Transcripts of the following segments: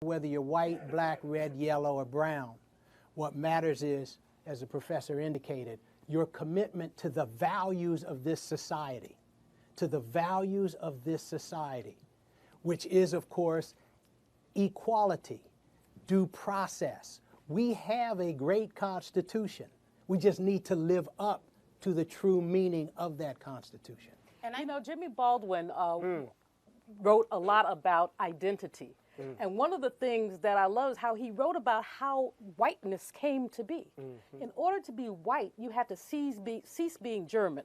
Whether you're white, black, red, yellow, or brown, what matters is, as the professor indicated, your commitment to the values of this society, which is, of course, equality, due process. We have a great Constitution. We just need to live up to the true meaning of that Constitution. And I know Jimmy Baldwin wrote a lot about identity. And one of the things that I love is how he wrote about how whiteness came to be. In order to be white, you had to cease being German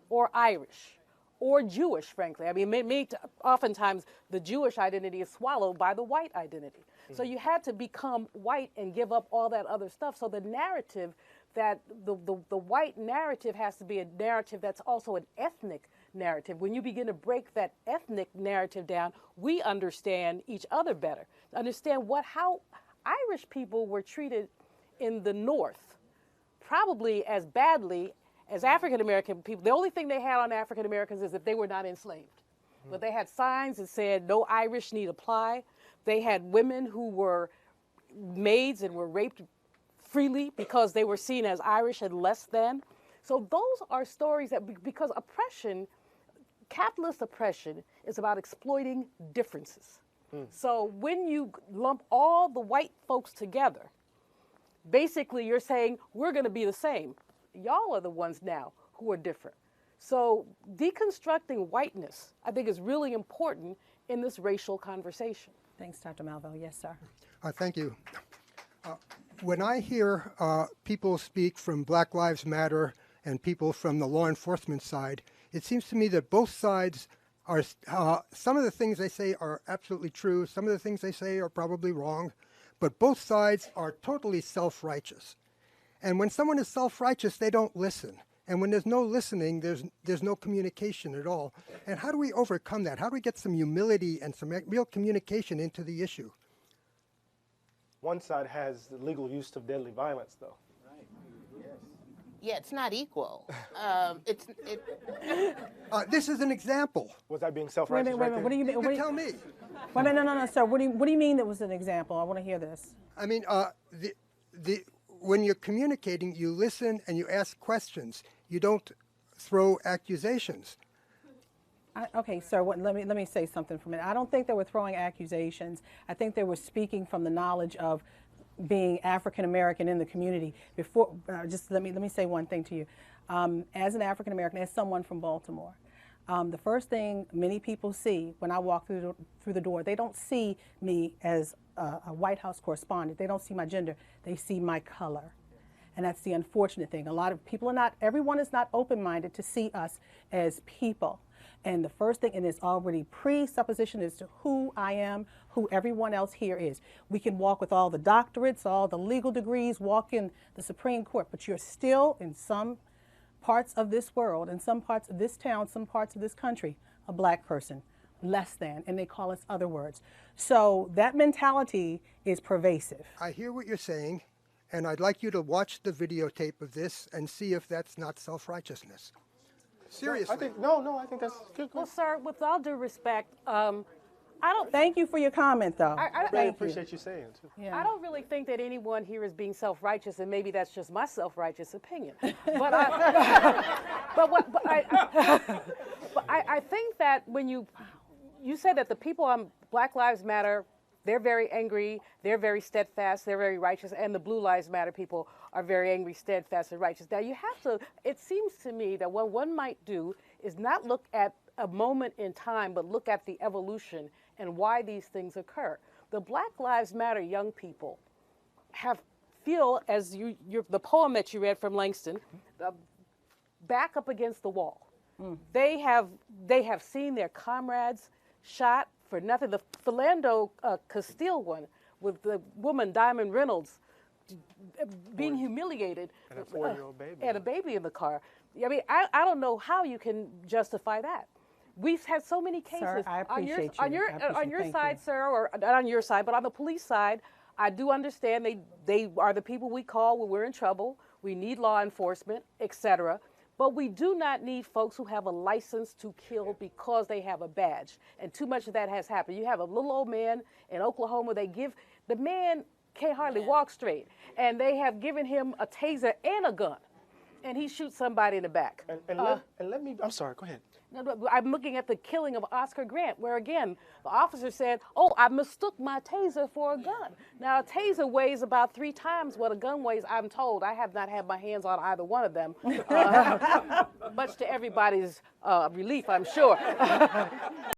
or Irish or Jewish, frankly. I mean, oftentimes the Jewish identity is swallowed by the white identity. So you had to become white and give up all that other stuff. So the narrative that the white narrative has to be a narrative that's also an ethnic narrative. When you begin to break that ethnic narrative down, we understand each other better. Understand how Irish people were treated in the North, probably as badly as African American people. The only thing they had on African Americans is that they were not enslaved. But they had signs that said no Irish need apply. They had women who were maids and were raped freely because they were seen as Irish and less than. So those are stories that, because oppression, capitalist oppression, is about exploiting differences. So when you lump all the white folks together, basically you're saying, we're going to be the same. Y'all are the ones now who are different. So deconstructing whiteness, I think, is really important in this racial conversation. Thanks, Dr. Malveaux. Yes, sir. Thank you. When I hear people speak from Black Lives Matter and people from the law enforcement side, it seems to me that both sides are, some of the things they say are absolutely true, some of the things they say are probably wrong, but both sides are totally self-righteous. And when someone is self-righteous, they don't listen. And when there's no listening, there's no communication at all. And how do we overcome that? How do we get some humility and some real communication into the issue? One side has the legal use of deadly violence, though. Right. Yes. Yeah, it's not equal. This is an example. Was I being self-righteous? Wait a minute. What do you mean? You tell me. Wait a minute, no, sir. What do you mean that was an example? I want to hear this. I mean, when you're communicating, you listen and you ask questions. You don't throw accusations. Okay, sir, let me say something for a minute. I don't think they were throwing accusations. I think they were speaking from the knowledge of being African American in the community. Before, just let me say one thing to you. As an African American, as someone from Baltimore, the first thing many people see when I walk through the door, they don't see me as a White House correspondent. They don't see my gender. They see my color. And that's the unfortunate thing. A lot of people are not, everyone is not open-minded to see us as people. And the first thing, and it's already presupposition as to who I am, who everyone else here is. We can walk with all the doctorates, all the legal degrees, walk in the Supreme Court, but you're still, in some parts of this world, in some parts of this town, some parts of this country, a black person, less than, and they call us other words. So that mentality is pervasive. I hear what you're saying, and I'd like you to watch the videotape of this and see if that's not self-righteousness. Seriously. I think that's good. Well, sir, with all due respect, I don't. Thank you for your comment, though. I appreciate you saying it, too. Yeah. I don't really think that anyone here is being self-righteous, and maybe that's just my self-righteous opinion. But I think that when you said that the people on Black Lives Matter, they're very angry, they're very steadfast, they're very righteous, and the Blue Lives Matter people are very angry, steadfast, and righteous. Now you have to, it seems to me that what one might do is not look at a moment in time, but look at the evolution and why these things occur. The Black Lives Matter young people feel, as the poem that you read from Langston, back up against the wall. They have seen their comrades shot for nothing. The Philando Castile one with the woman Diamond Reynolds being humiliated and a 4-year-old baby and a baby in the car. I mean, I don't know how you can justify that. We've had so many cases. Sir, I appreciate on your side, sir, or not on your side, but on the police side, I do understand they are the people we call when we're in trouble. We need law enforcement, etc. But we do not need folks who have a license to kill because they have a badge. And too much of that has happened. You have a little old man in Oklahoma, the man can't hardly walk straight. And they have given him a taser and a gun. And he shoots somebody in the back. Let me, I'm sorry, go ahead. No, I'm looking at the killing of Oscar Grant, where again, the officer said, oh, I mistook my taser for a gun. Now, a taser weighs about 3 times what a gun weighs, I'm told. I have not had my hands on either one of them, much to everybody's relief, I'm sure.